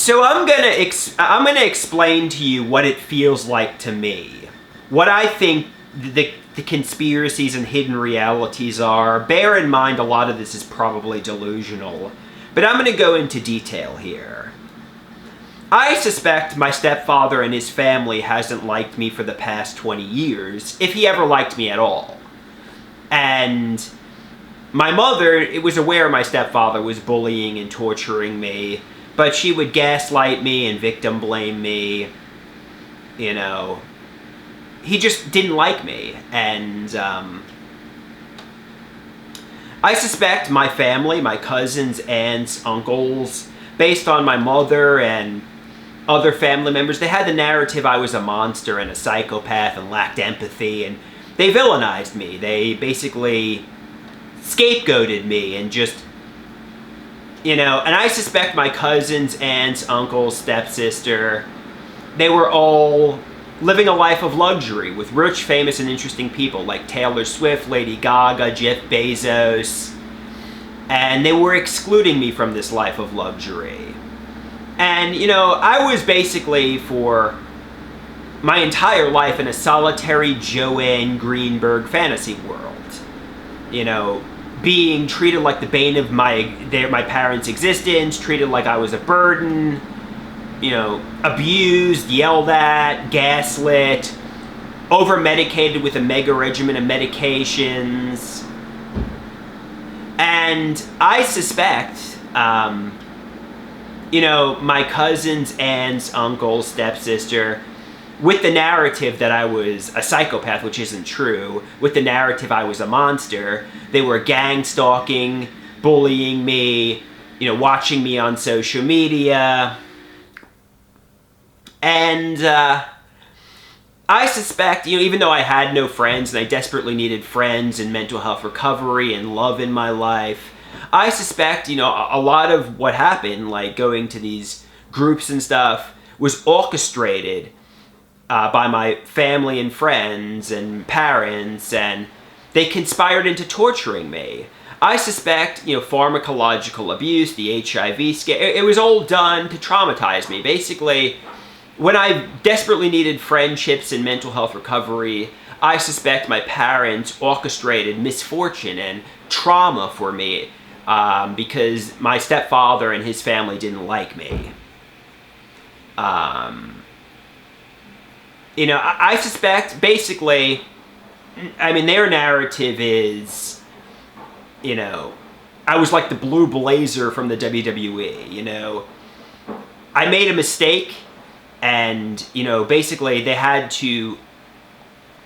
So I'm gonna explain to you what it feels like to me. What I think the conspiracies and hidden realities are. Bear in mind a lot of this is probably delusional. But I'm gonna go into detail here. I suspect my stepfather and his family hasn't liked me for the past 20 years, if he ever liked me at all. And my mother was aware my stepfather was bullying and torturing me, but she would gaslight me and victim blame me. You know, he just didn't like me. And I suspect my family, my cousins, aunts, uncles, based on my mother and other family members, they had the narrative I was a monster and a psychopath and lacked empathy, and they villainized me. They basically scapegoated me and just, you know, and I suspect my cousins, aunts, uncles, stepsister, they were all living a life of luxury with rich, famous, and interesting people like Taylor Swift, Lady Gaga, Jeff Bezos, and they were excluding me from this life of luxury. And, you know, I was basically, for my entire life, in a solitary Joanne Greenberg fantasy world. You know, being treated like the bane of my parents' existence, treated like I was a burden, you know, abused, yelled at, gaslit, over-medicated with a mega regimen of medications. And I suspect, you know, my cousins, aunts, uncles, stepsister, with the narrative that I was a psychopath, which isn't true, with the narrative I was a monster, they were gang stalking, bullying me, you know, watching me on social media. And I suspect, you know, even though I had no friends and I desperately needed friends and mental health recovery and love in my life, I suspect, you know, a lot of what happened, like going to these groups and stuff, was orchestrated by my family and friends and parents, and they conspired into torturing me. I suspect, you know, pharmacological abuse, the HIV scare, it was all done to traumatize me. Basically, when I desperately needed friendships and mental health recovery, I suspect my parents orchestrated misfortune and trauma for me because my stepfather and his family didn't like me. You know, I suspect, basically, I mean, their narrative is, you know, I was like the blue blazer from the WWE, you know. I made a mistake, and, you know, basically they had to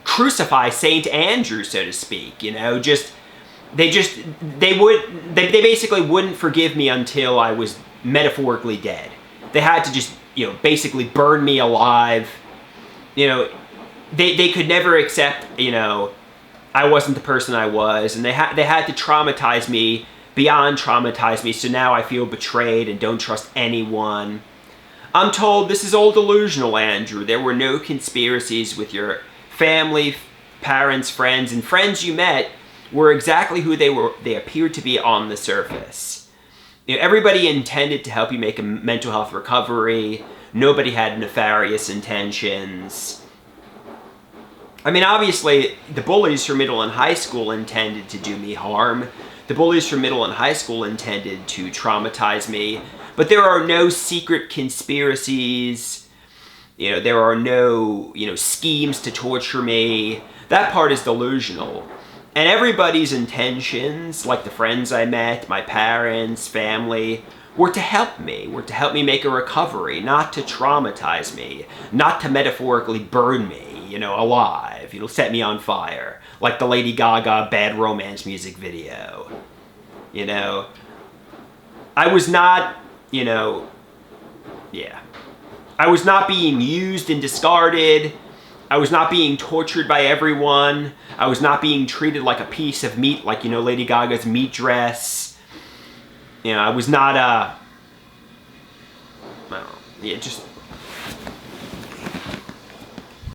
crucify Saint Andrew, so to speak, you know, they basically wouldn't forgive me until I was metaphorically dead. They had to just, you know, basically burn me alive. You know, they could never accept, you know, I wasn't the person I was, and they had to traumatize me beyond traumatize me, so now I feel betrayed and don't trust anyone. I'm told this is all delusional, Andrew. There were no conspiracies with your family, parents, friends, and friends you met were exactly who they appeared to be on the surface. You know, everybody intended to help you make a mental health recovery. Nobody had nefarious intentions. I mean, obviously, the bullies from middle and high school intended to do me harm. The bullies from middle and high school intended to traumatize me. But there are no secret conspiracies. You know, there are no, you know, schemes to torture me. That part is delusional. And everybody's intentions, like the friends I met, my parents, family, were to help me make a recovery, not to traumatize me, not to metaphorically burn me, you know, alive, you know, set me on fire, like the Lady Gaga Bad Romance music video. You know, I was not, you know, yeah. I was not being used and discarded. I was not being tortured by everyone. I was not being treated like a piece of meat, like, you know, Lady Gaga's meat dress. You know, I was not, I don't know, yeah, just